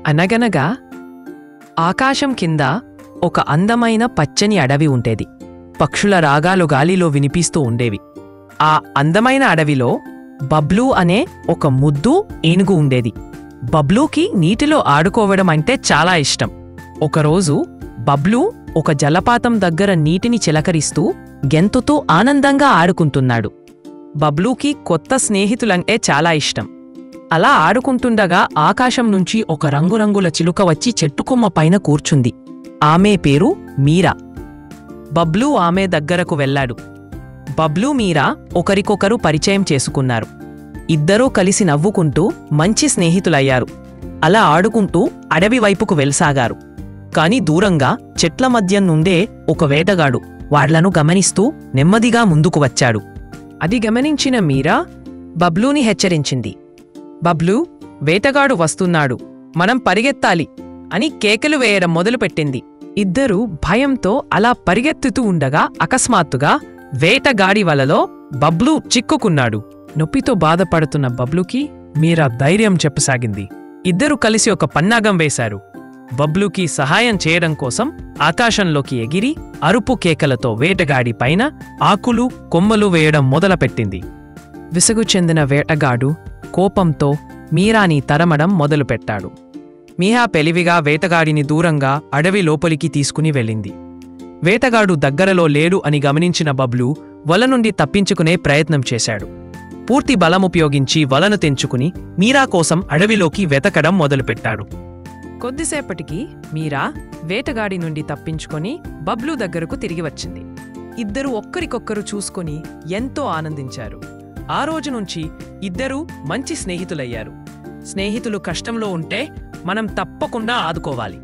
అనగనగా ఆకాశం కింద ఒక అందమైన పచ్చని అడవి ఉండేది. పక్షుల రాగాలు గాలిలో వినిపిస్తూ ఉండేవి. ఆ అందమైన అడవిలో బబ్లూ అనే ఒక ముద్దు ఏనుగు ఉండేది. బబ్లూకి నీటిలో ఆడుకోవడం అంటే చాలా ఇష్టం. ఒకరోజు బబ్లూ ఒక జలపాతం దగ్గర నీటిని చిలకరిస్తూ గెంతుతూ ఆనందంగా ఆడుకుంటున్నాడు. బబ్లూకి కొత్త స్నేహితులంటే చాలా ఇష్టం. అలా ఆడుకుంటుండగా ఆకాశం నుంచి ఒక రంగురంగుల చిలుక వచ్చి చెట్టుకొమ్మ పైన కూర్చుంది. ఆమె పేరు మీరా. బబ్లూ ఆమె దగ్గరకు వెళ్ళాడు. బబ్లూ మీరా ఒకరికొకరు పరిచయం చేసుకున్నారు. ఇద్దరూ కలిసి నవ్వుకుంటూ మంచి స్నేహితులయ్యారు. అలా ఆడుకుంటూ అడవి వైపుకు వెళ్సాగారు. కాని దూరంగా చెట్ల మధ్య నుండే ఒక వేటగాడు వాళ్లను గమనిస్తూ నెమ్మదిగా ముందుకు వచ్చాడు. అది గమనించిన మీరా బబ్లూని హెచ్చరించింది. బబ్లూ, వేటగాడు వస్తున్నాడు, మనం పరిగెత్తాలి అని కేకలు వేయడం మొదలుపెట్టింది. ఇద్దరూ భయంతో అలా పరిగెత్తుతూ ఉండగా అకస్మాత్తుగా వేటగాడి వలలో బబ్లూ చిక్కుకున్నాడు. నొప్పితో బాధపడుతున్న బబ్లూకి మీరా ధైర్యం చెప్పసాగింది. ఇద్దరూ కలిసి ఒక పన్నాగం వేశారు. బబ్లూకి సహాయం చేయడం కోసం ఆకాశంలోకి ఎగిరి అరుపు కేకలతో వేటగాడి పైన ఆకులు కొమ్మలు వేయడం మొదలుపెట్టింది. విసుగు చెందిన వేటగాడు కోపంతో మీరాని తరమడం మొదలుపెట్టాడు. మీరా పెలివిగా వేటగాడిని దూరంగా అడవి లోపలికి తీసుకుని వెళ్ళింది. వేటగాడు దగ్గరలో లేడు అని గమనించిన బబ్లూ వల నుండి తప్పించుకునే ప్రయత్నం చేశాడు. పూర్తి బలముపయోగించి వలను తెంచుకుని మీరా కోసం అడవిలోకి వెతకడం మొదలుపెట్టాడు. కొద్దిసేపటికి మీరా వేటగాడి నుండి తప్పించుకొని బబ్లూ దగ్గరకు తిరిగి వచ్చింది. ఇద్దరూ ఒక్కరికొక్కరు చూసుకొని ఎంతో ఆనందించారు. ఆ రోజు నుంచి ఇద్దరూ మంచి స్నేహితులయ్యారు. స్నేహితులు కష్టంలో ఉంటే మనం తప్పకుండా ఆదుకోవాలి.